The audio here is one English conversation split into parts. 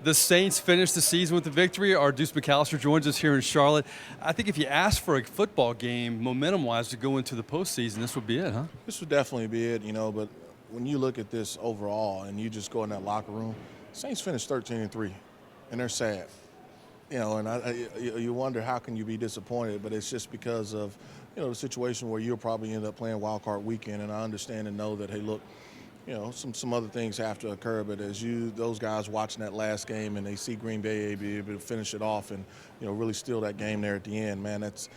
The Saints finished the season with the victory. Our Deuce McAllister joins us here in Charlotte. I think if you asked for a football game, momentum-wise, to go into the postseason, this would be it, huh? This would definitely be it, but when you look at this overall and you just go in that locker room, Saints finished 13-3, and they're sad. And you wonder how can you be disappointed, but it's just because of, the situation where you'll probably end up playing wild card weekend, and I understand and know that, hey, look, some other things have to occur, but as those guys watching that last game and they see Green Bay be able to finish it off and, really steal that game there at the end, man, that's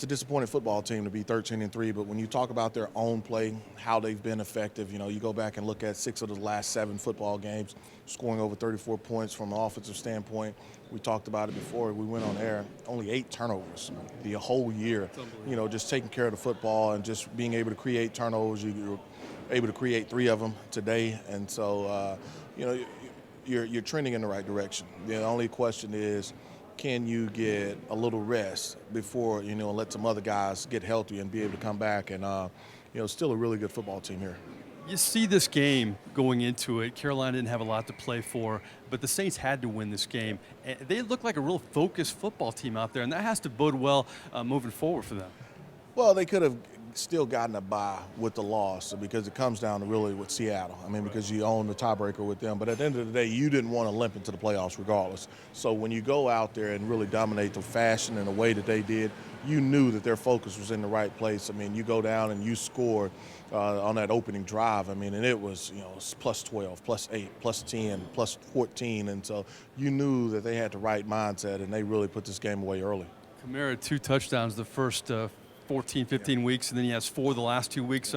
a disappointing football team to be 13-3. But when you talk about their own play, how they've been effective, you go back and look at 6 of the last 7 football games, scoring over 34 points from an offensive standpoint. We talked about it before we went on air. Only 8 turnovers the whole year. Just taking care of the football and just being able to create turnovers. You're able to create 3 of them today, and so you're trending in the right direction. The only question is, can you get a little rest before let some other guys get healthy and be able to come back? And still a really good football team here. You see this game going into it. Carolina didn't have a lot to play for, but the Saints had to win this game. They look like a real focused football team out there, and that has to bode well moving forward for them. Well, they could have still gotten a bye with the loss because it comes down to really with Seattle. Because you own the tiebreaker with them. But at the end of the day, you didn't want to limp into the playoffs regardless. So when you go out there and really dominate the fashion and the way that they did, you knew that their focus was in the right place. You go down and you score on that opening drive. And it was, plus 12, plus 8, plus 10, plus 14. And so you knew that they had the right mindset, and they really put this game away early. Kamara 2 touchdowns the first 14, 15 weeks, and then he has 4 the last 2 weeks.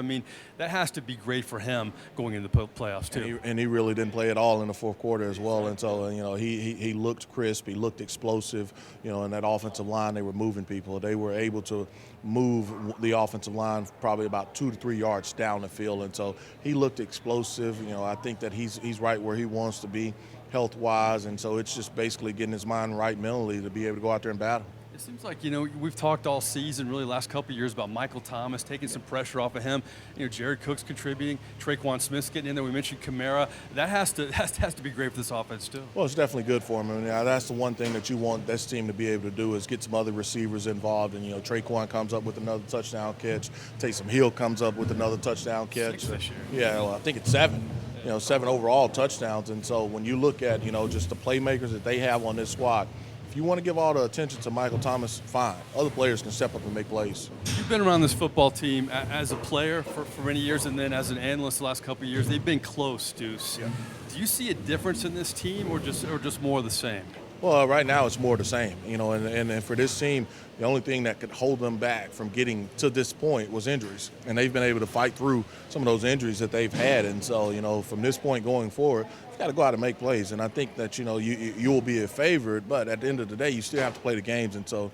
That has to be great for him going into the playoffs too. And he really didn't play at all in the fourth quarter as well. And so, he looked crisp, he looked explosive. In that offensive line, they were moving people. They were able to move the offensive line probably about 2 to 3 yards down the field. And so he looked explosive. I think that he's right where he wants to be health-wise. And so it's just basically getting his mind right mentally to be able to go out there and battle. It seems like, we've talked all season, really last couple of years, about Michael Thomas taking some pressure off of him. Jared Cook's contributing, Traquan Smith's getting in there. We mentioned Kamara. That has to be great for this offense too. Well, it's definitely good for him. That's the one thing that you want this team to be able to do is get some other receivers involved. And Traquan comes up with another touchdown catch. Taysom Hill comes up with another touchdown catch. 6 this year. Yeah, well, I think it's 7. 7 overall touchdowns. And so when you look at just the playmakers that they have on this squad. You want to give all the attention to Michael Thomas, fine. Other players can step up and make plays. You've been around this football team as a player for many years, and then as an analyst the last couple of years. They've been close, Deuce. Yeah. Do you see a difference in this team, or just more of the same? Well, right now it's more the same, and for this team, the only thing that could hold them back from getting to this point was injuries. And they've been able to fight through some of those injuries that they've had. And so, from this point going forward, you got to go out and make plays. And I think that, you will be a favorite, but at the end of the day, you still have to play the games. And so,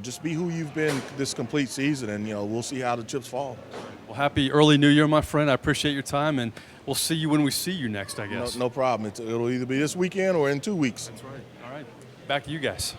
just be who you've been this complete season, and, we'll see how the chips fall. Well, happy early New Year, my friend. I appreciate your time, and we'll see you when we see you next, I guess. No problem. It'll either be this weekend or in 2 weeks. That's right. All right. Back to you guys.